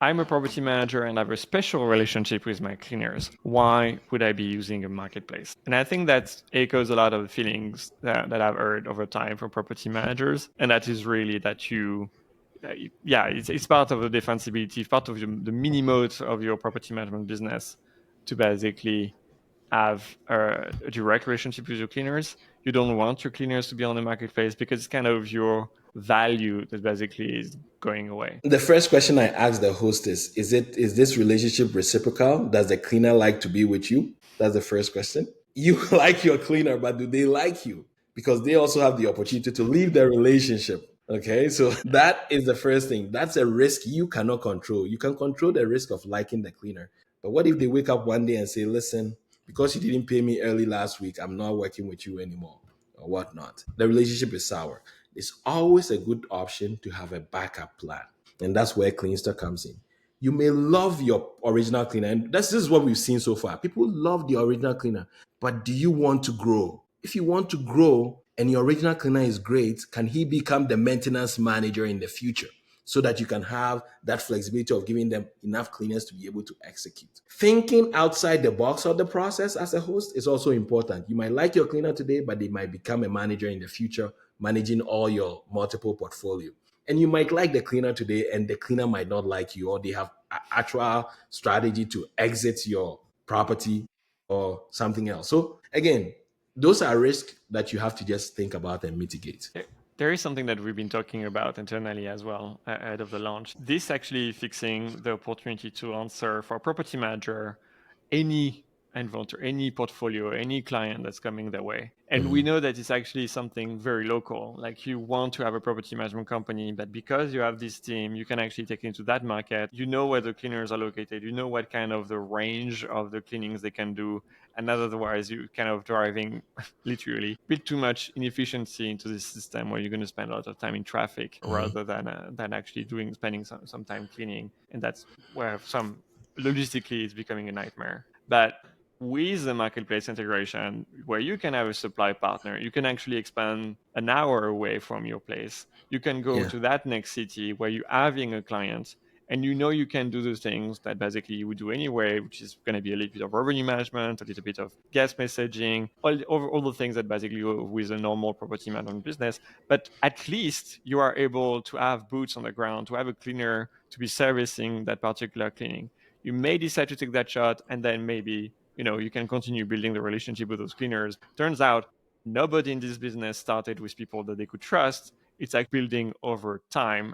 I'm a property manager and I have a special relationship with my cleaners. Why would I be using a marketplace? And I think that echoes a lot of the feelings that I've heard over time from property managers. And that is really that yeah, it's part of the defensibility, part of the mini moat of your property management business to basically have a direct relationship with your cleaners. You don't want your cleaners to be on the marketplace because it's kind of your value that basically is going away. The first question I asked the host is this relationship reciprocal? Does the cleaner like to be with you? That's the first question. You like your cleaner, but do they like you? Because they also have the opportunity to leave their relationship. Okay, so that is the first thing. That's a risk you cannot control. You can control the risk of liking the cleaner. But what if they wake up one day and say, listen, because you didn't pay me early last week, I'm not working with you anymore, or whatnot? The relationship is sour. It's always a good option to have a backup plan. And that's where Cleanster comes in. You may love your original cleaner, and this is what we've seen so far. People love the original cleaner, but do you want to grow? If you want to grow and your original cleaner is great, can he become the maintenance manager in the future? So that you can have that flexibility of giving them enough cleaners to be able to execute. Thinking outside the box of the process as a host is also important. You might like your cleaner today, but they might become a manager in the future, managing all your multiple portfolio. And you might like the cleaner today, and the cleaner might not like you, or they have actual strategy to exit your property or something else. So again, those are risks that you have to just think about and mitigate. There is something that we've been talking about internally as well ahead of the launch. This actually fixing the opportunity to answer for a property manager any inventory, any portfolio, any client that's coming their way. And we know that it's actually something very local. Like you want to have a property management company, but because you have this team, you can actually take into that market. You know where the cleaners are located. You know what kind of the range of the cleanings they can do. And otherwise, you kind of driving literally build too much inefficiency into this system where you're going to spend a lot of time in traffic rather than actually spending some time cleaning. And that's where some logistically it's becoming a nightmare. But with the marketplace integration, where you can have a supply partner, you can actually expand an hour away from your place. You can go Yeah. to that next city where you're having a client and you know you can do the things that basically you would do anyway, which is going to be a little bit of revenue management, a little bit of guest messaging, all the things that basically go with a normal property management business. But at least you are able to have boots on the ground, to have a cleaner to be servicing that particular cleaning. You may decide to take that shot, and then maybe you can continue building the relationship with those cleaners. Turns out nobody in this business started with people that they could trust. It's like building over time.